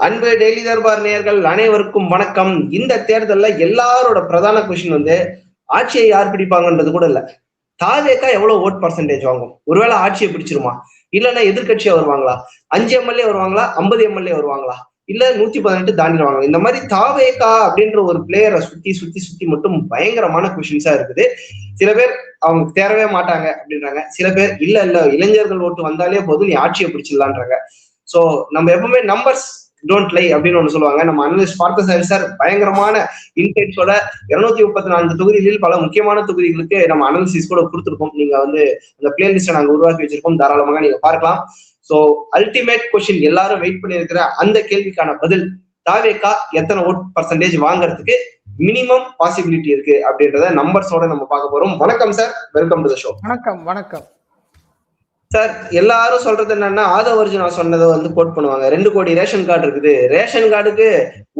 அன்பு டெய்லி தர்பார் நேயர்கள் அனைவருக்கும் வணக்கம். இந்த தேர்தல்ல எல்லாரோட பிரதான கொஸ்டின் வந்து ஆட்சியை யார் பிடிப்பாங்கன்றது கூட இல்ல. தாவேகா எவ்வளவு ஓட் பர்சன்டேஜ் வாங்கும்? ஒருவேளை ஆட்சியை பிடிச்சிருமா? இல்லன்னா எதிர்கட்சியா வருவாங்களா? 5 எம்எல்ஏ வருவாங்களா? 50 எம்எல்ஏ வருவாங்களா? இல்ல 118 தாண்டிடுவாங்க. இந்த மாதிரி தாவேகா அப்படின்ற ஒரு பிளேயரை சுத்தி சுத்தி சுத்தி மட்டும் பயங்கரமான கொஸ்டின்ஸா இருக்குது. சில பேர் அவங்க தேரவே மாட்டாங்க அப்படின்றாங்க. சில பேர் இல்ல இல்ல இளைஞர்கள் ஓட்டு வந்தாலே போதும் நீ ஆட்சியை பிடிச்சிடலான்றாங்க. சோ நம்ம எப்பவுமே நம்பர்ஸ் டோன்ட் லை அப்படின்னு ஒண்ணு சொல்லுவாங்க. நம்ம அனலிஸ்ட் பார்த்தசாரதி சார் பயங்கரமான இன்டெக்ஸோட 234 தொகுதிகளில் பல முக்கியமான தொகுதிகளுக்கு நம்ம அனாலிசிஸ் கூட கொடுத்துருக்கோம். நீங்க வந்து அந்த பிளேலிஸ்ட நாங்க உருவாக்கி வச்சிருக்கோம், தாராளமாக நீங்க பார்க்கலாம். சோ அல்டிமேட் கொஸ்டின் எல்லாரும் வெயிட் பண்ணி இருக்கிற அந்த கேள்விக்கான பதில், தாவேகா எத்தனை ஓட் பர்சன்டேஜ் வாங்குறதுக்கு மினிமம் பாசிபிலிட்டி இருக்கு அப்படின்றத நம்பர்ஸோட நம்ம பார்க்க போறோம். வணக்கம் sir, welcome to the show. வணக்கம் வணக்கம் சார். எல்லாரும் சொல்றது என்னன்னா ஆதவர்ஜுனா சொன்னதை வந்து கோட் பண்ணுவாங்க. 2 கோடி ரேஷன் கார்டு இருக்குது, ரேஷன் கார்டுக்கு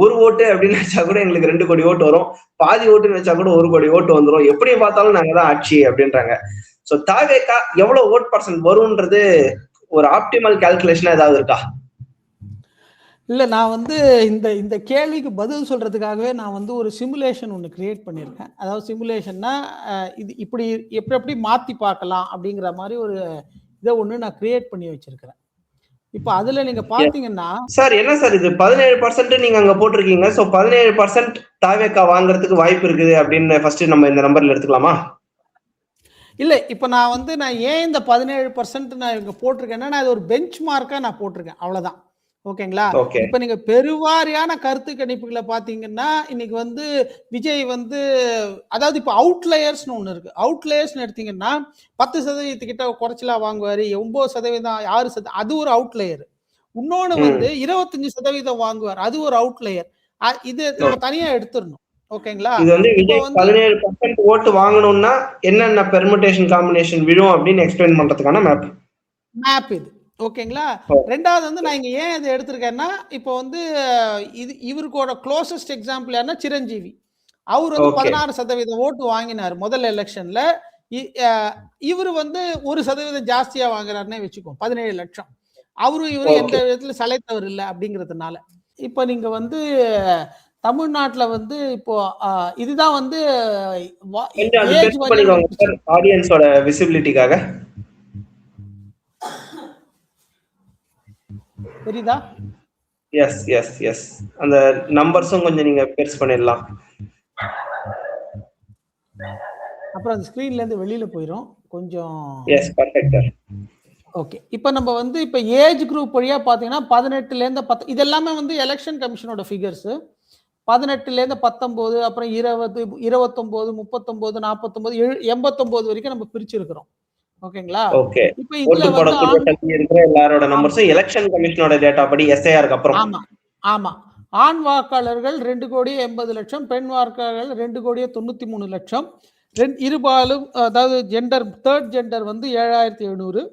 1 ஓட்டு அப்படின்னு வச்சா கூட எங்களுக்கு 2 கோடி ஓட்டு வரும், பாதி ஓட்டுன்னு வச்சா கூட 1 கோடி ஓட்டு வந்துடும், எப்படி பார்த்தாலும் நாங்க தான் ஆட்சி அப்படின்றாங்க. சோ தாவேகா எவ்வளவு ஓட் பர்சன்ட் வரும்ன்றது ஒரு ஆப்டிமல் கால்குலேஷனா ஏதாவது இருக்கா? இல்ல, நான் வந்து இந்த கேள்விக்கு பதில் சொல்றதுக்காகவே நான் வந்து ஒரு சிமுலேஷன் ஒன்று கிரியேட் பண்ணியிருக்கேன். அதாவது சிமுலேஷன்னா இது இப்படி எப்படி மாத்தி பார்க்கலாம் அப்படிங்கிற மாதிரி ஒரு இதை ஒன்று நான் கிரியேட் பண்ணி வச்சிருக்கிறேன். இப்ப அதுல நீங்க பாத்தீங்கன்னா சார் என்ன சார் இது 17% நீங்க அங்க போட்டிருக்கீங்க. சோ 17% தாவேகா வாங்குறதுக்கு வாய்ப்பு இருக்குது அப்படின்னு ஃபர்ஸ்ட் நம்ம இந்த நம்பர்ல எடுத்துக்கலாமா? இல்ல, இப்ப நான் ஏன் இந்த 17% நான் இங்க போட்டிருக்கேன்னா, நான் இது ஒரு பெஞ்ச் மார்க்கா நான் போட்டிருக்கேன், அவ்வளவுதான். ஓகேங்களா? இப்ப நீங்க பெருவாரியான கருத்து கணிப்புகளை பாத்தீங்கன்னா, இன்னைக்கு வந்து விஜய் வந்து, அதாவது இப்ப அவுட்லயர்ஸ்னு ஒண்ணு இருக்கு. அவுட்லயர்ஸ்னு எடுத்தீங்கன்னா 10% கிட்ட குறைச்சலா வாங்குவாரு, 9%, 6%, அது ஒரு அவுட்லயர். இன்னொன்னு வந்து 25% வாங்குவார், அது ஒரு அவுட்லயர். இது நம்ம தனியா எடுத்துடணும். ஓகேங்களா? இது வந்து விஜய் 17% ஓட்டு வாங்கணும்னா என்னென்ன பெர்முடேஷன் காம்பினேஷன் விழும் அப்படின்னு எக்ஸ்பிளைன் பண்றதுக்கான மேப் இது. ஓகேங்களா? ரெண்டாவது வந்து நான் இங்க ஏன் இதை எடுத்திருக்கேன்னா, இப்போ வந்து இவருக்கோட க்ளோசஸ்ட் எக்ஸாம்பிள் யாருன்னா சிரஞ்சீவி. அவர் வந்து 16% ஓட்டு வாங்கினார் முதல் எலெக்ஷன்ல. இவரு வந்து 1% ஜாஸ்தியா வாங்குறாருன்னே வச்சுக்கோ, 17 லட்சம். அவரும் இவரும் எந்த விதத்துல சளைத்தவர் இல்லை அப்படிங்கிறதுனால. இப்ப நீங்க வந்து தமிழ்நாட்டுல வந்து இப்போ இதுதான் வந்து ஆடியன்ஸோட விசிபிலிட்டிக்காக தெரியுதா? எஸ் எஸ் எஸ் அந்த நம்பர்ஸும் கொஞ்சம் நீங்க பெருசு பண்ணிடலாம். அப்புறம் அந்த ஸ்கிரீன்ல இருந்து வெளியில போயிடும் கொஞ்சம். Yes, perfect. ஓகே. இப்போ நம்ம வந்து இப்போ ஏஜ் குரூப் வழியா பாத்தீங்கன்னா 18ல இருந்து 10, இது எல்லாமே வந்து எலெக்ஷன் கமிஷனோட ஃபிகர்ஸ். 18ல இருந்து 19, அப்புறம் 20, 29, 39, 49, 89 வரைக்கும் நம்ம பிரிச்சிருக்கிறோம். ஓகேங்களா? ஓகே. இப்போ இதுல வந்து இருக்கிற எல்லாரோட நம்பர்ஸும் எலெக்ஷன் கமிஷனோட டேட்டா படி எஸ்ஐஆருக்கு அப்புறம். ஆமா ஆமா. ஆண் வாக்காளர்கள் 2,80,00,000, பெண் வாக்காளர்கள் 2,93,00,000. இருபாலும், அதாவது ஜெண்டர், தேர்ட் ஜெண்டர் வந்து 7,700.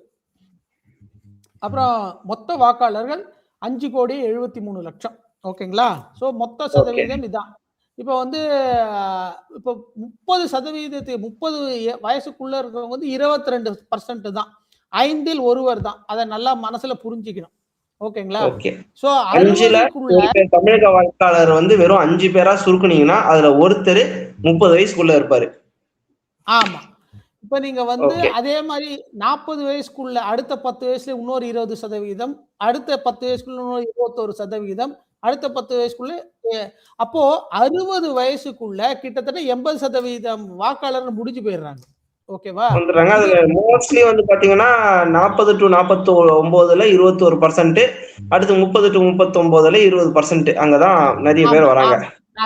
அப்புறம் மொத்த வாக்காளர்கள் 5,73,00,000. ஓகேங்களா? சோ மொத்த சதவீதம் இதான். இப்ப வந்து இப்போ 30 வயசுக்குள்ள இருக்கிறவங்க வந்து 22% தான், 5இல் ஒருவர் தான். அதை நல்லா மனசுல புரிஞ்சுக்கணும். ஓகேங்களா? சோ 5ல தமிழக வாக்காளர் வந்து வெறும் 5 பேரா சுருக்குனீங்கன்னா அதுல ஒருத்தர் 30 வயசுக்குள்ள இருப்பாரு. ஆமா. இப்ப நீங்க வந்து அதே மாதிரி 40 வயசுக்குள்ள அடுத்த 10 வயசுல இன்னொரு 20%, அடுத்த 10 வயசுக்குள்ள இன்னொரு 21%, அடுத்த 10 வயசுக்குள்ள, அப்போ 60 வயசுக்குள்ள கிட்டத்தட்ட 80% வாக்காளர்கள் முடிஞ்சு போயிடுறாங்க. ஓகேவா? அதுல மோஸ்ட்லி வந்து பாத்தீங்கன்னா 40 to 49ல 21%, அடுத்து 30 to 39ல 20%, அங்கதான் நிறைய பேர் வராங்க.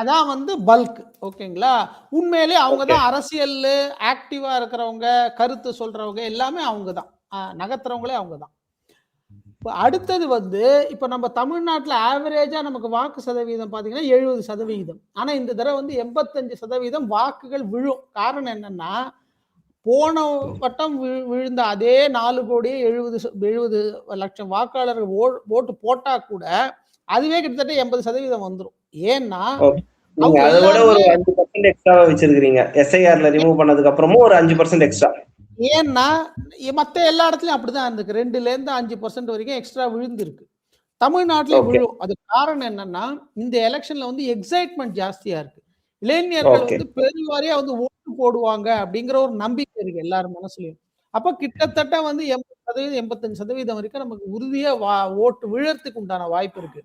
அதான் வந்து பல்க். ஓகேங்களா? உண்மையிலே அவங்கதான் அரசியல் ஆக்டிவா இருக்கிறவங்க, கருத்து சொல்றவங்க எல்லாமே அவங்கதான், நகர்த்துறவங்களே அவங்கதான். அடுத்தது வந்து இப்ப நம்ம தமிழ்நாட்டுல ஆவரேஜா நமக்கு வாக்கு சதவீதம் பாத்தீங்கன்னா 70%. ஆனா இந்த தடவை வந்து 85% வாக்குகள் விழும். காரணம் என்னன்னா, போன வட்டம் விழுந்த அதே 4,70,00,000 வாக்காளர்கள் ஓட்டு போட்டா கூட அதுவே கிட்டத்தட்ட 80% வந்துடும். ஏன்னா அதோட ஒரு 5% எக்ஸ்ட்ரா வச்சிருக்கீங்க, எஸ்ஐஆர்ல ரிமூவ் பண்ணதுக்கு அப்புறமும் ஒரு 5% எக்ஸ்ட்ரா. ஏன்னா மத்த எல்லா இடத்துலயும் அப்படிதான் இருக்கு, 2ல இருந்து 5% வரைக்கும் எக்ஸ்ட்ரா விழுந்திருக்கு. தமிழ்நாட்டுல விழும். அது காரணம் என்னன்னா, இந்த எலெக்ஷன்ல வந்து எக்ஸைட்மெண்ட் ஜாஸ்தியா இருக்கு. இளைஞர்கள் வந்து பெருவாரியா வந்து ஓட்டு போடுவாங்க அப்படிங்கிற ஒரு நம்பிக்கை இருக்கு எல்லார் மனசுலயும். அப்ப கிட்டத்தட்ட வந்து 80% 85% வரைக்கும் நமக்கு உறுதியா ஓட்டு விழறதுக்கு உண்டான வாய்ப்பு இருக்கு.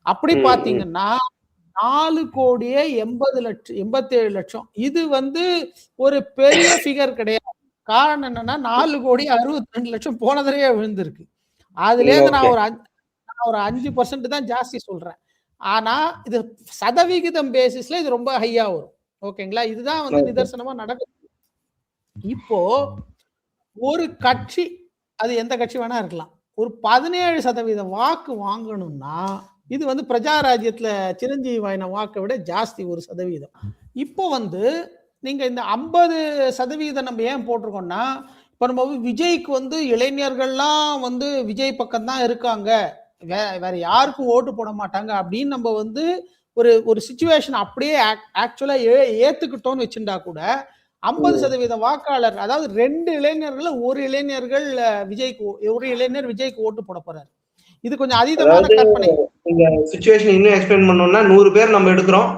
அப்படி பாத்தீங்கன்னா 4,80,00,000 இது வந்து ஒரு பெரிய ஃபிகர் கிடையாது. காரணம் என்னன்னா 4,62,00,000 போன தடவையே விழுந்திருக்கு. அதுலேருந்து நான் ஒரு 5% தான் ஜாஸ்தி சொல்றேன். ஆனா இது சதவிகிதம் பேசிஸ்ல இது ரொம்ப ஹையா வரும். ஓகேங்களா? இதுதான் வந்து நிதர்சனமா நடக்குது. இப்போ ஒரு கட்சி, அது எந்த கட்சி வேணா இருக்கலாம், ஒரு 17% வாக்கு வாங்கணும்னா இது வந்து பிரஜாராஜ்யத்துல சிரஞ்சீவி வாங்கின வாக்கை விட ஜாஸ்தி 1%. இப்போ வந்து நீங்க இந்த 50% நம்ம ஏன் போட்டிருக்கோம்னா, இப்ப நம்ம விஜய்க்கு வந்து இளைஞர்கள்லாம் வந்து விஜய் பக்கம் தான் இருக்காங்க, வேற யாருக்கும் ஓட்டு போட மாட்டாங்க அப்படின்னு நம்ம வந்து ஒரு சிச்சுவேஷன் அப்படியே ஆக்சுவலா ஏத்துக்கிட்டோம்னு வச்சுட்டா கூட 50% வாக்காளர், அதாவது 2 இளைஞர்கள் ஒரு இளைஞர் விஜய்க்கு ஓட்டு போட போறாரு. இது கொஞ்சம் அதீதமான கற்பனை. இந்த சிச்சுவேஷன் இன்னும் எக்ஸ்பிளைன் பண்ணோம்னா 100 பேர் நம்ம எடுக்கிறோம்.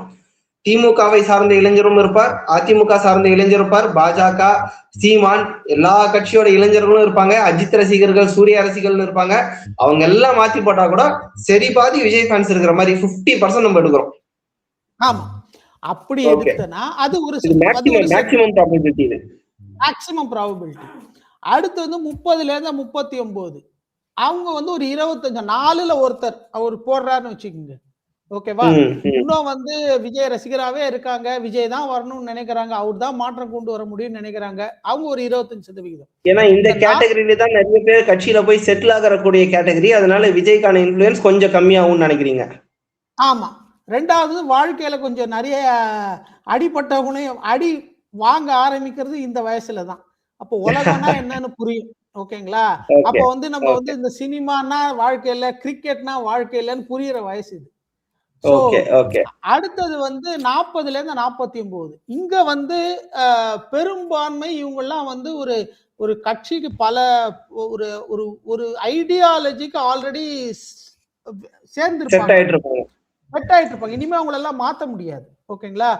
திமுகவை சார்ந்த இளைஞரும் இருப்பார், அதிமுக சார்ந்த இளைஞர் இருப்பார், பாஜக, சீமான், எல்லா கட்சியோட இளைஞர்களும் இருப்பாங்க, அஜித் ரசிகர்கள், சூர்யா ரசிகர்கள் இருப்பாங்க. அவங்க எல்லாம் மாத்தி போட்டா கூட சரி பாதி விஜய் ஃபேன்ஸ் இருக்கிற மாதிரி 50% நம்ம எடுக்கிறோம். ஆமா, அப்படி எடுத்தனா அது ஒரு மேக்ஸிமம் ப்ராபபிலிட்டி. இது மேக்ஸிமம் ப்ராபபிலிட்டி. அடுத்து வந்து 30ல இருந்து 39 அவங்க வந்து ஒரு 25 4ல ஒருத்தர் அவர் போடுறாருன்னு வச்சுக்கோங்க. ஓகேவா? இன்னும் வந்து விஜய் ரசிகராவே இருக்காங்க, விஜய் தான் வரணும்னு நினைக்கிறாங்க, அவர் தான் மாற்றம் கொண்டு வர முடியும்னு நினைக்கிறாங்க, அவங்க ஒரு 25%. ஏன்னா இந்த கேட்டகரியில தான் நிறைய பேர் கட்சியில போய் செட்டில் ஆகக்கூடிய கேட்டகரி, அதனால விஜய்க்கான இன்ஃப்ளூயன்ஸ் கொஞ்சம் கம்மியாகும்னு நினைக்கிறீங்க? ஆமா. ரெண்டாவது, வாழ்க்கையில கொஞ்சம் நிறைய அடிபட்டவங்களையும் அடி வாங்க ஆரம்பிக்கிறது இந்த வயசுல தான். அப்போ உலகம்னா என்னன்னு புரியும். ஓகேங்களா? அப்ப வந்து நம்ம வந்து இந்த சினிமானா வாழ்க்கையில, கிரிக்கெட்னா வாழ்க்கையிலன்னு புரியுற வயசு இது. அடுத்தது வந்து 40ல இருந்து 49 இங்க வந்து பெரும்பான்மை இவங்கெல்லாம் வந்து ஒரு கட்சிக்கு பல ஒரு ஐடியாலஜிக்கு ஆல்ரெடி சேர்ந்துருப்பாங்க, செட் ஆயிட்டு இருப்பாங்க. இனிமே அவங்கள எல்லாம் மாத்த முடியாது. ஓகேங்களா?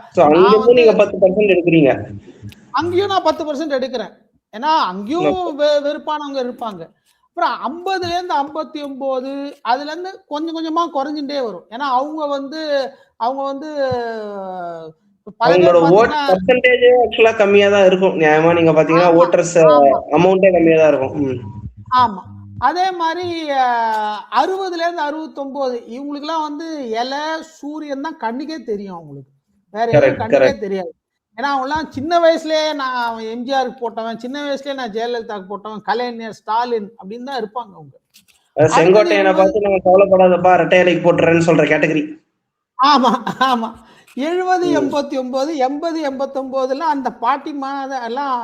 அங்கேயும் நான் 10% எடுக்கிறேன். ஏன்னா அங்கேயும் வெறுப்பானவங்க இருப்பாங்க. அப்புறம் 50ல இருந்து 59 அதுல இருந்து கொஞ்சம் கொஞ்சமா குறைஞ்சுட்டே வரும். ஏன்னா அவங்க வந்து கம்மியா தான் இருக்கும். நியாயமா நீங்க பாத்தீங்கன்னா ஓட்டர்ஸ் அமௌண்டே கம்மியா தான் இருக்கும். ஆமா. அதே மாதிரி 60ல இருந்து 69 இவங்களுக்கு எல்லாம் வந்து இலை சூரியன் தான் கண்ணுக்கே தெரியும். அவங்களுக்கு வேற எதுவும் கண்ணுக்கே தெரியாது. ஏன்னா அவங்கலாம் சின்ன வயசுலயே நான் எம்ஜிஆருக்கு போட்டவன், சின்ன வயசுலயே நான் ஜெயலலிதாவுக்கு போட்டவன், கலைஞர், ஸ்டாலின் அப்படின்னு தான் இருப்பாங்க அவங்க. செங்கோட்டையனை பார்த்து நம்ம கவலைப்படாதப்பா ரெட்டையலைக்கு போட்டுறேன்னு சொல்ற கேட்டகரி. ஆமா ஆமா. 70 89 80 89 அந்த பாட்டி எல்லாம்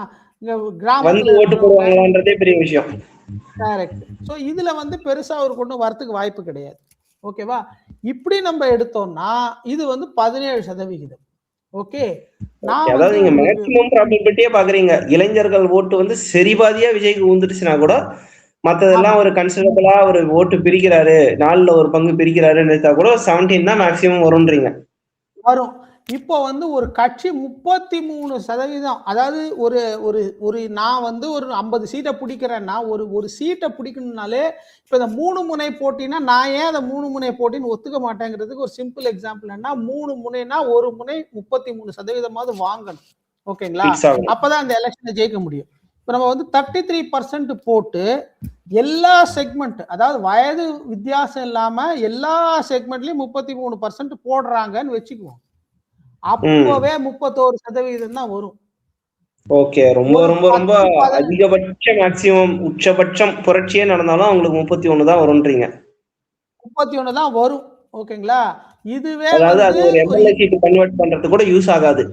கிராமத்துல ஓட்டு போடுவாங்கன்றதே பெரிய விஷயம். கரெக்ட். சோ இதுல வந்து பெருசா ஒரு கொண்டு வரத்துக்கு வாய்ப்பு கிடையாது. ஓகேவா? இப்படி நம்ம எடுத்தோம்னா இது வந்து 17%. ஓகே, அதாவது நீங்க மேக்ஸிமம் ப்ராபபிலிட்டியே பாக்குறீங்க. இளைஞர்கள் ஓட்டு வந்து சரிபாதியா விஜய்க்கு ஊந்துருச்சுன்னா கூட மத்ததெல்லாம் ஒரு கன்சிடரபிளா ஒரு ஓட்டு பிரிக்கிறாரு, 4ல ஒரு பங்கு பிரிக்கிறாருன்னு எடுத்தா கூட 17 தான் மேக்ஸிமம் வரும்ன்றீங்க. வரும். இப்போ வந்து ஒரு கட்சி 33%, அதாவது ஒரு நான் வந்து ஒரு 50 சீட்டை பிடிக்கிறேன்னா ஒரு சீட்டை பிடிக்கணும்னாலே இப்ப இந்த 3 முனை போட்டினா நான் ஏன் அந்த 3 முனை போட்டின்னு ஒத்துக்க மாட்டேங்கிறதுக்கு ஒரு சிம்பிள் எக்ஸாம்பிள் என்ன, 3 முனைனா ஒரு முனை 33% வாங்கணும். ஓகேங்களா? அப்பதான் அந்த எலெக்ஷனை ஜெயிக்க முடியும். இப்ப நம்ம வந்து 33% போட்டு எல்லா செக்மெண்ட், அதாவது வயது வித்தியாசம் இல்லாம எல்லா செக்மெண்ட்லயும் 33% போடுறாங்கன்னு வச்சுக்குவோம். அப்பவே 31% தான் வரும். ஓகே, ரொம்ப ரொம்ப ரொம்ப அதிகபட்ச மேக்ஸிமம் உச்சபட்சம் புரட்சியே நடந்தாலும் அவங்களுக்கு 31 தான் வரும்ன்றீங்க. 31 தான் வரும். ஓகேங்களா? இதுவே அதாவது அது ஒரு எம்எல்ஏ சீட் கன்வெர்ட் பண்றது கூட யூஸ் ஆகாது.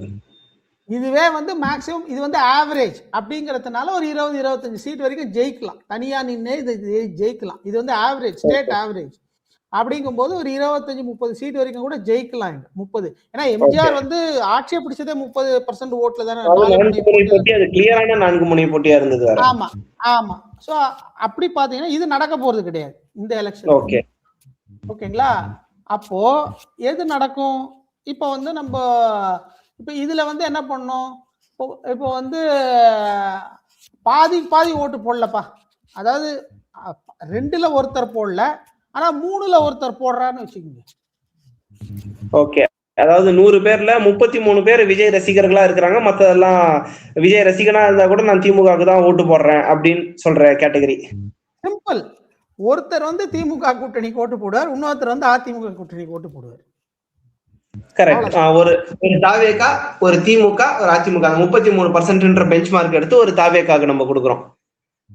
இதுவே வந்து மேக்ஸிமம், இது வந்து ஆவரேஜ் அப்படிங்கறதுனால ஒரு 20-25 சீட் வரைக்கும் ஜெயிக்கலாம். தனியா நின்னே இது ஜெயிக்கலாம். இது வந்து ஆவரேஜ், ஸ்டேட் ஆவரேஜ். அப்படிங்கும்போது ஒரு 25-30 சீட் வரைக்கும் கூட ஜெயிக்கலாம். 30. ஏன்னா எம்ஜிஆர் வந்து ஆட்சியை பிடிச்சதே 30% ஓட்டுல தானே. அது கிளியரான 4 முனை போட்டியா இருந்தது. ஆமா ஆமா. சோ அப்படி பாத்தீங்கன்னா இது நடக்க போறது கிடையாது இந்த எலெக்ஷன். ஓகே. ஓகேங்களா? அப்போ எது நடக்கும்? இப்போ வந்து நம்ம இப்போ இதுல வந்து என்ன பண்ணோம்? இப்போ வந்து பாதி பாதி ஓட்டு போடலப்பா. அதாவது 2ல ஒருத்தர் போடல. ஆனா 3ல ஒருத்தர் போடுறான்னு வச்சுக்கோங்க. ஓகே. அதாவது 100 பேர்ல 33 பேர் விஜய் ரசிகர்களா இருக்கிறாங்க. மத்ததெல்லாம் விஜய் ரசிகனா இருந்தா கூட நான் திமுகவுக்கு தான் ஓட்டு போடுறேன் அப்படின்னு சொல்ற கேட்டகரி. சிம்பிள். ஒருத்தர் வந்து திமுக கூட்டணிக்கு ஓட்டு போடுவார், இன்னொருத்தர் வந்து அதிமுக கூட்டணிக்கு ஓட்டு போடுவார். கரெக்ட். ஒரு தாவேகா, ஒரு திமுக, ஒரு அதிமுக 33% பெஞ்ச் மார்க் எடுத்து ஒரு தாவேகாக்கு நம்ம கொடுக்குறோம்.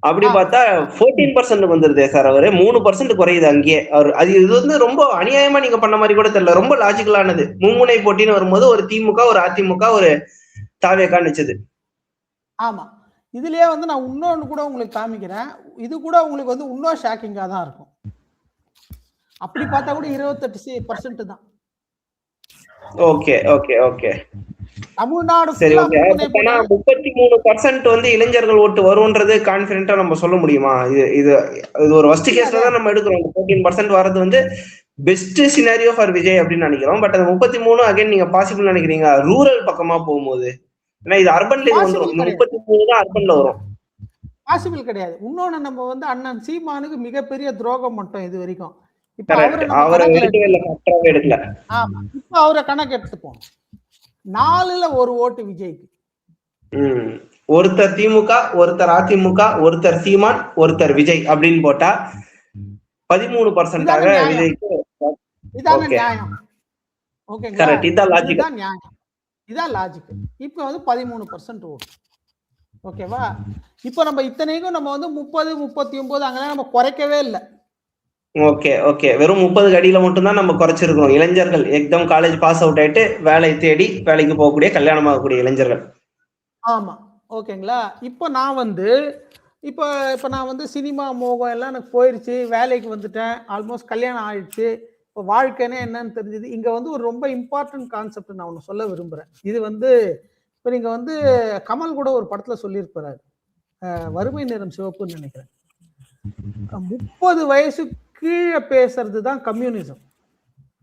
அப்படி பார்த்தா 14% வந்துருதே சார். அவரு 3% குறையுது அங்கேயே. அது இது வந்து ரொம்ப அநியாயமா நீங்க பண்ண மாதிரி கூட தெரியல. ரொம்ப லாஜிக்கலானது. மும்முனை போட்டின்னு வரும்போது ஒரு திமுக, ஒரு அதிமுக, ஒரு தாவேகான்னு வச்சது. ஆமா. இதுலயே வந்து நான் இன்னொன்னு கூட உங்களுக்கு காமிக்கிறேன். இது கூட உங்களுக்கு வந்து இன்னும் ஷாக்கிங்கா தான் இருக்கும். அப்படி பார்த்தா கூட 28% தான். Okay okay okay. தமிழ்நாடு சரி, ஓகே. 33% வந்து இளைஞர்கள் ஓட்டு வரும்ன்றது கான்பிடென்ட்டா நம்ம சொல்ல முடியுமா? இது இது இது ஒரு வர்ஸ்ட் கேஸ்ல தான் நம்ம எடுக்கிறோம். 14% வரது வந்து பெஸ்ட் சினாரியோ ஃபார் விஜய் அப்படின்னு நினைக்கிறோம். பட் அது 33 அகைன் நீங்க பாசிபிள் நினைக்கிறீங்க ரூரல் பக்கமா போகும்போது? ஏன்னா இது அர்பன்ல வந்துடும். 33 தான் அர்பன்ல வரும். பாசிபிள் கிடையாது. இன்னொன்னு நம்ம வந்து அண்ணன் சீமானுக்கு மிகப்பெரிய துரோகம் மட்டும் இது வரைக்கும். இப்ப அவரை எடுக்கல. ஆமா. இப்ப அவரை கணக்கு எடுத்துப்போம். 4ல ஒரு ஓட்டு விஜய்க்கு. ஒருத்தர் திமுக, ஒருத்தர் அதிமுக, ஒருத்தர் சீமான், ஒருத்தர் விஜய் அப்படின்னு போட்டா 13% விஜய்க்கு. இதான நியாயம். ஓகேங்களா? கரெக்ட். இதான் லாஜிக். இதான் நியாயம். இதான் லாஜிக். இப்ப வந்து 13% ஓட்டு. ஓகேவா? இப்போ நம்ம இத்தனைக்கும் நம்ம வந்து 30, 39 அங்கெல்லாம் நம்ம குறைக்கவே இல்லை. Okay okay. வெறும் 30 அடியில மட்டும் தான் நம்ம குறைச்சிருக்கோம். இளைஞர்கள் எக்தம் காலேஜ் பாஸ் அவுட் ஆயிட்டு வேலை தேடி வேலைக்கு போகக்கூடிய, கல்யாணம் ஆகக்கூடிய இளைஞர்கள். ஆமா. ஓகேங்களா? இப்போ நான் வந்து இப்போ நான் வந்து சினிமா மோகம் எல்லாம் எனக்கு போயிருச்சு, வேலைக்கு வந்துட்டேன், ஆல்மோஸ்ட் கல்யாணம் ஆயிடுச்சு. இப்போ வாழ்க்கைன்னா என்னன்னு தெரிஞ்சது. இங்க வந்து ஒரு ரொம்ப இம்பார்ட்டன்ட் கான்செப்ட் நான் ஒன்று சொல்ல விரும்புறேன். இது வந்து இப்போ நீங்க வந்து கமல் கூட ஒரு படத்துல சொல்லியிருப்பாரு, வறுமை நிறம் சிவப்புன்னு நினைக்கிறேன். 30 வயசு கீழே பேசுறது தான் கம்யூனிசம்.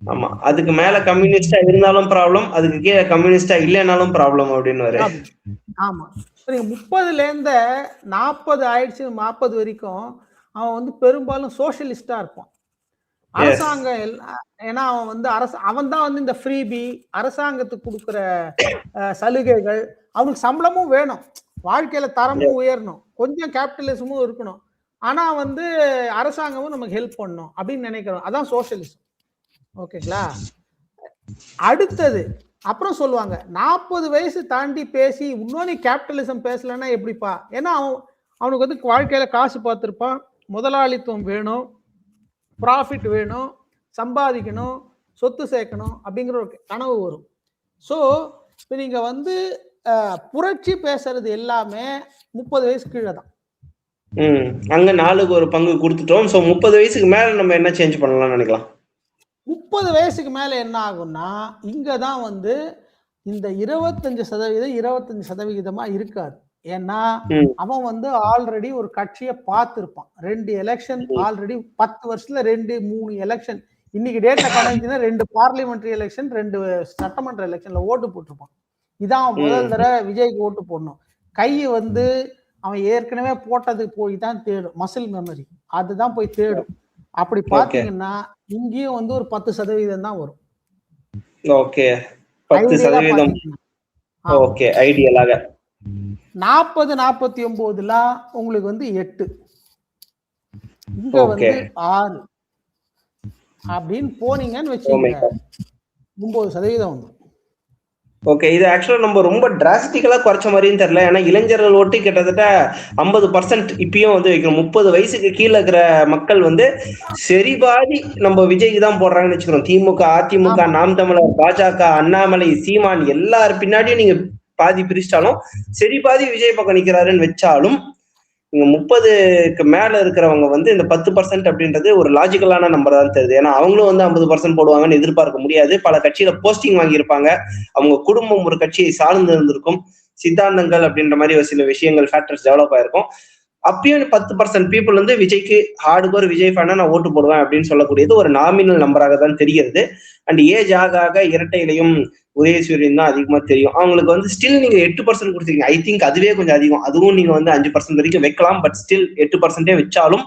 ஆமா. அதுக்கு மேல கம்யூனிஸ்டா இருந்தாலும் ப்ராப்ளம், அதுக்கு கீழே கம்யூனிஸ்டா இல்லைனாலும் ப்ராப்ளம் அப்படின்னு. ஆமா. 30ல இருந்து 40 ஆயிடுச்சு, 40 வரைக்கும் அவன் வந்து பெரும்பாலும் சோசியலிஸ்டா இருப்பான். அரசாங்கம் ஏன்னா அவன் வந்து அவன் தான் வந்து இந்த ஃப்ரீபி, அரசாங்கத்துக்கு கொடுக்குற சலுகைகள், அவனுக்கு சம்பளமும் வேணும், வாழ்க்கையில தரமும் உயரணும், கொஞ்சம் கேபிட்டலிசமும் இருக்கணும், ஆனா வந்து அரசாங்கமும் நமக்கு ஹெல்ப் பண்ணணும் அப்படின்னு நினைக்கிறோம். அதான் சோசியலிசம். ஓகேங்களா? அடுத்தது அப்புறம் சொல்லுவாங்க 40 வயசு தாண்டி பேசி இன்னொன்னு கேபிட்டலிசம் பேசலன்னா எப்படிப்பா? ஏன்னா அவனுக்கு வந்து வாழ்க்கையில காசு பார்த்துருப்பான், முதலாளித்துவம் வேணும், ப்ராஃபிட் வேணும், சம்பாதிக்கணும், சொத்து சேர்க்கணும் அப்படிங்கிற ஒரு கனவு வரும். ஸோ இப்போ நீங்க வந்து புரட்சி பேசுறது எல்லாமே 30 வயசு கீழே தான். அங்க 4க்கு ஒரு பங்கு கொடுத்துட்டோம். ஸோ 30 வயசுக்கு மேல நம்ம என்ன சேஞ்ச் பண்ணலாம்னு நினைக்கலாம்? 30 வயசுக்கு மேல என்ன ஆகும்னா இங்கதான் வந்து இந்த 25% இருக்காது. ஏன்னா அவன் வந்து ஆல்ரெடி ஒரு கட்சியை பார்த்திருப்பான். 2 எலெக்ஷன் ஆல்ரெடி 10 வருஷத்துல 2, 3 எலெக்ஷன், இன்னைக்கு டேட்ல கணக்குன்னா 2 பார்லிமெண்டரி எலெக்ஷன், 2 சட்டமன்ற எலெக்ஷன்ல ஓட்டு போட்டிருப்பான். இதான் முதல் தடவை விஜய்க்கு ஓட்டு போடணும். கை வந்து அவன் ஏற்கனவே போட்டது போய் தான் தேடும், மசில் மெமரி அதுதான் போய் தேடும். அப்படி பாத்தீங்கன்னா இங்கேயும் வந்து ஒரு 10% தான் வரும். ஓகே, 10%. ஓகே, ஐடியலாக 40, 49 உங்களுக்கு வந்து 8, இங்க வந்து 6 அப்படின்னு போனீங்கன்னு வச்சுக்கோங்க, 9% வந்துடும். ஓகே, இது ஆக்சுவலா நம்ம ரொம்ப டிராஸ்டிக்கலா குறைச்ச மாதிரியும் தெரியல. ஏன்னா இளைஞர்கள் ஓட்டு கிட்டத்தட்ட 50% இப்பயும் வந்து வைக்கணும். 30 வயசுக்கு கீழே இருக்கிற மக்கள் வந்து சரி பாதி நம்ம விஜய்க்கு தான் போடுறாங்கன்னு வச்சுக்கிறோம். திமுக, அதிமுக, நாம் தமிழர், பாஜக, அண்ணாமலை, சீமான் எல்லார் பின்னாடியும் நீங்க பாதி பிரிச்சாலும் சரி பாதி விஜய் பக்கம் நிக்கிறாருன்னு வச்சாலும் நீங்க 30க்கு மேல இருக்கிறவங்க வந்து இந்த 10% அப்படின்றது ஒரு லாஜிக்கலான நம்பர் தான் தெரியுது. ஏன்னா அவங்களும் வந்து 50% போடுவாங்கன்னு எதிர்பார்க்க முடியாது. பல கட்சியில போஸ்டிங் வாங்கியிருப்பாங்க, அவங்க குடும்பம் ஒரு கட்சியை சார்ந்து இருந்திருக்கும், சித்தாந்தங்கள் அப்படின்ற மாதிரி ஒரு சில விஷயங்கள் ஃபேக்டர்ஸ் டெவலப் ஆயிருக்கும். அப்பயும் 10% பீப்புள் வந்து விஜய்க்கு ஹார்டுகோர் விஜய் ஃபேனா நான் ஓட்டு போடுவேன் அப்படின்னு சொல்லக்கூடியது ஒரு நாமினல் நம்பராக தான் தெரிகிறது. அண்ட் ஏஜ் ஆக ஆக இரட்டையிலையும் உதயசூரியன் தான் அதிகமா தெரியும். அவங்களுக்கு வந்து ஸ்டில் நீங்க 8% கொடுத்துருக்கீங்க. ஐ திங்க் அதுவே கொஞ்சம் அதிகம். அதுவும் நீங்க வந்து 5% வரைக்கும் வைக்கலாம். பட் ஸ்டில் 8% வச்சாலும்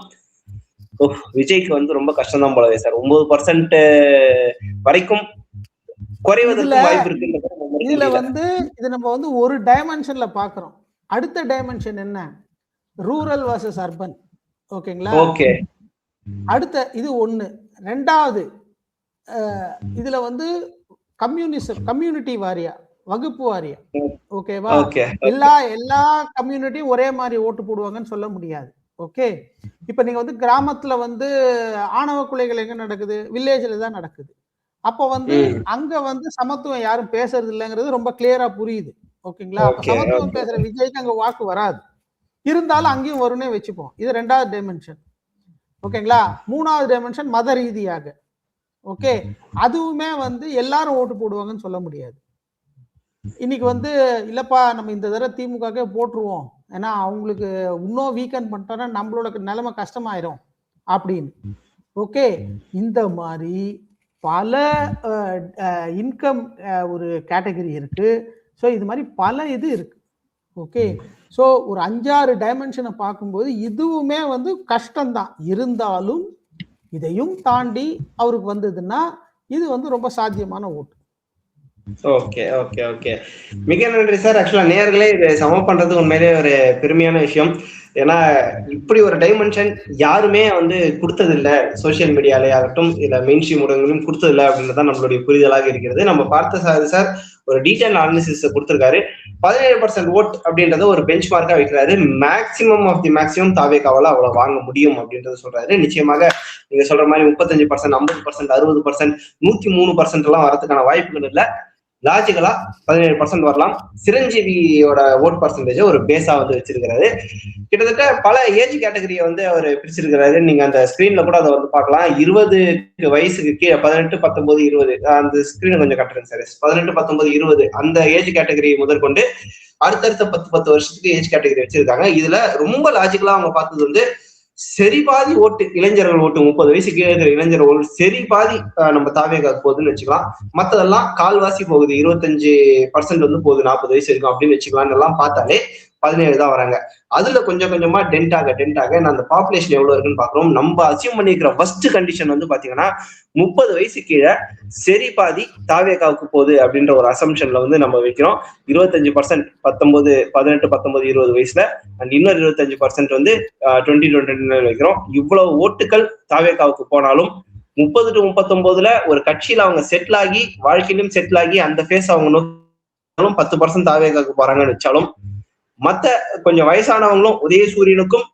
விஜய்க்கு வந்து ரொம்ப கஷ்டம் தான் போலவே சார். 9% வரைக்கும் குறைவதற்கு வாய்ப்பு இருக்கு. இதுல வந்து இது நம்ம வந்து ஒரு டைமென்ஷன்ல பாக்குறோம். அடுத்த டைமென்ஷன் என்ன? Rural versus urban. ஓகேங்களா? ஓகே. அடுத்த இது ஒண்ணு. ரெண்டாவது இதுல வந்து கம்யூனிட்டி வாரியா, வகுப்பு வாரியா. ஓகேவா? எல்லா கம்யூனிட்டியும் ஒரே மாதிரி ஓட்டு போடுவாங்கன்னு சொல்ல முடியாது. ஓகே. இப்ப நீங்க வந்து கிராமத்துல வந்து ஆணவ கொலைகள் எங்க நடக்குது? வில்லேஜ்ல தான் நடக்குது. அப்ப வந்து அங்க வந்து சமத்துவம் யாரும் பேசுறது இல்லைங்கிறது ரொம்ப கிளியரா புரியுது. ஓகேங்களா? அப்ப சமத்துவம் பேசுற விஜய்க்கு அங்க வாக்கு வராது. இருந்தாலும் அங்கேயும் வரும்னே வச்சுப்போம். இது ரெண்டாவது டைமென்ஷன். ஓகேங்களா? மூணாவது டைமென்ஷன் மத ரீதியாக. ஓகே. அதுவுமே வந்து எல்லாரும் ஓட்டு போடுவாங்கன்னு சொல்ல முடியாது. இன்னைக்கு வந்து இல்லப்பா நம்ம இந்த தடவை திமுகவே போட்டுருவோம், ஏன்னா அவங்களுக்கு இன்னும் வீக்கெண்ட் பண்ணிட்டோம்னா நம்மளோட நிலைமை கஷ்டமாயிரும் அப்படின்னு. ஓகே. இந்த மாதிரி பல இன்கம் ஒரு கேட்டகரி இருக்கு. ஸோ இது மாதிரி பல இது இருக்கு. ஓகே. ஸோ ஒரு 5-6 டைமென்ஷனை பார்க்கும்போது இதுவுமே வந்து கஷ்டம்தான். இருந்தாலும் இதையும் தாண்டி அவருக்கு வந்ததுன்னா இது வந்து ரொம்ப சாத்தியமான ஓட்டு. Okay okay okay. மிக நன்றி சார். ஆக்சுவலா நேயர்களே இது சம பண்றது உண்மையிலே ஒரு பெருமையான விஷயம். ஏன்னா இப்படி ஒரு டைமென்ஷன் யாருமே வந்து கொடுத்தது இல்லை. சோசியல் மீடியாலே ஆகட்டும் இல்ல மெயின் ஸ்ட்ரீம் ஊடகங்களும் கொடுத்தது இல்லை அப்படின்றதான் நம்மளுடைய புரிதலாக இருக்கிறது. நம்ம பார்த்த சார் ஒரு டீடைல் அனாலிசிஸ் கொடுத்திருக்காரு. 17% ஓட் அப்படின்றத ஒரு பெஞ்ச் மார்க்கா வைக்கிறாரு. மேக்சிமம் ஆஃப் தி மேக்சிமம் தாவேகாவால அவ்வளவு வாங்க முடியும் அப்படின்றத சொல்றாரு. நிச்சயமாக நீங்க சொல்ற மாதிரி 35%, 50%, 60%, 103% எல்லாம் வரதுக்கான வாய்ப்புகள் இல்லை. லாஜிக்கலா 17% வரலாம். சிரஞ்சீவியோட ஓட் பர்சன்டேஜ் ஒரு பேஸா வந்து வச்சிருக்கிறாரு. கிட்டத்தட்ட பல ஏஜ் கேட்டகரியை வந்து அவர் பிரிச்சிருக்கிறாரு. நீங்க அந்த ஸ்கிரீன்ல கூட அதை வந்து பார்க்கலாம். 20 வயசுக்கு கீழே 18, 19, 20 அந்த ஸ்கிரீனை கொஞ்சம் கட்டுறேன் சார். 18, 19, 20 அந்த ஏஜ் கேட்டகரி முதற்கொண்டு அடுத்தடுத்த 10 வருஷத்துக்கு ஏஜ் கேட்டகரி வச்சிருக்காங்க. இதுல ரொம்ப லாஜிக்கலா அவங்க பார்த்தது வந்து சரி பாதி ஓட்டு இளைஞர்கள் ஓட்டு, 30 வயசு கீழே இருக்கிற இளைஞர் ஓட்டு சரி பாதி நம்ம தாவேகா போகுதுன்னு வச்சுக்கலாம். மத்ததெல்லாம் கால்வாசி போகுது, 25% வந்து போகுது 40 வயசு இருக்கும் அப்படின்னு வச்சுக்கலாம்னு எல்லாம் பார்த்தாலே 17 தான் வராங்க. அதுல கொஞ்சம் கொஞ்சமா டென்ட் ஆக அந்த பாப்புலேஷன் எவ்வளவு இருக்குன்னு பாக்குறோம். நம்ம அசியூம் பண்ணிக்கிற ஃபர்ஸ்ட் கண்டிஷன் வந்து பாத்தீங்கன்னா 30 வயசு கீழே சரி பாதி தாவேகாவுக்கு போகுது அப்படின்ற ஒரு அசம்ஷன்ல வந்து நம்ம வைக்கிறோம். 25% 18, 19, 20 வயசுல அண்ட் இன்னொரு 25% வந்து 20 வைக்கிறோம். இவ்வளவு ஓட்டுகள் தாவேகாவுக்கு போனாலும் 30 to 39 ஒரு கட்சியில அவங்க செட்டில் ஆகி வாழ்க்கையிலும் செட்டில் ஆகி அந்த ஃபேஸ் அவங்க நோக்கினாலும் 10% தாவேகாவுக்கு போறாங்கன்னு வச்சாலும் மத்த கொஞ்சம் வயசானவங்களும் உதயசூரியனுக்கும்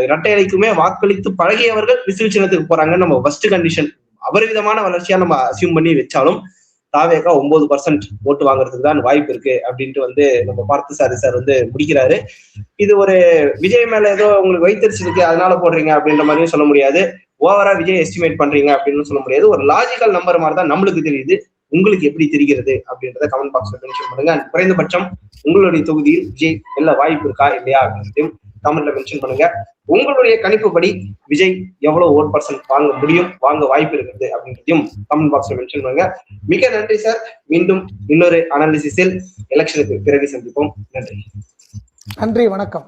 இரட்டையலைக்குமே வாக்களித்து பழகியவர்கள் விசில் சின்னத்துக்கு போறாங்கன்னு நம்ம ஃபர்ஸ்ட் கண்டிஷன் அபரிவிதமான வளர்ச்சியா நம்ம அசியூம் பண்ணி வச்சாலும் தாவேகா 9% ஓட்டு வாங்குறதுக்கு தான் வாய்ப்பு இருக்கு அப்படின்ட்டு வந்து நம்ம பார்த்து சார் வந்து முடிக்கிறாரு. இது ஒரு விஜய் மேல ஏதோ உங்களுக்கு வைத்தறிச்சிருக்கு அதனால போடுறீங்க அப்படின்ற மாதிரியும் சொல்ல முடியாது. ஓவரா விஜய் எஸ்டிமேட் பண்றீங்க அப்படின்னு சொல்ல முடியாது. ஒரு லாஜிக்கல் நம்பர் மாதிரி தான் நம்மளுக்கு தெரியுது. உங்களுக்கு எப்படி தெரிகிறது அப்படின்றத கமெண்ட் பாக்ஸ்ல மென்ஷன் பண்ணுங்க. குறைந்தபட்சம் உங்களுடைய தொகுதியில் விஜய் வெல்ல வாய்ப்பு இருக்கா இல்லையா அப்படின்றதையும் கமெண்ட்ல மென்ஷன் பண்ணுங்க. உங்களுடைய கணிப்புப்படி விஜய் எவ்வளவு ஓட் பர்சன்ட் வாங்க முடியும், வாங்க வாய்ப்பு இருக்கிறது அப்படின்றதையும் கமெண்ட் பாக்ஸ்ல மென்ஷன் பண்ணுங்க. மிக நன்றி சார். மீண்டும் இன்னொரு அனாலிசிஸில் எலெக்ஷனுக்கு பிறகு சந்திப்போம். நன்றி. நன்றி, வணக்கம்.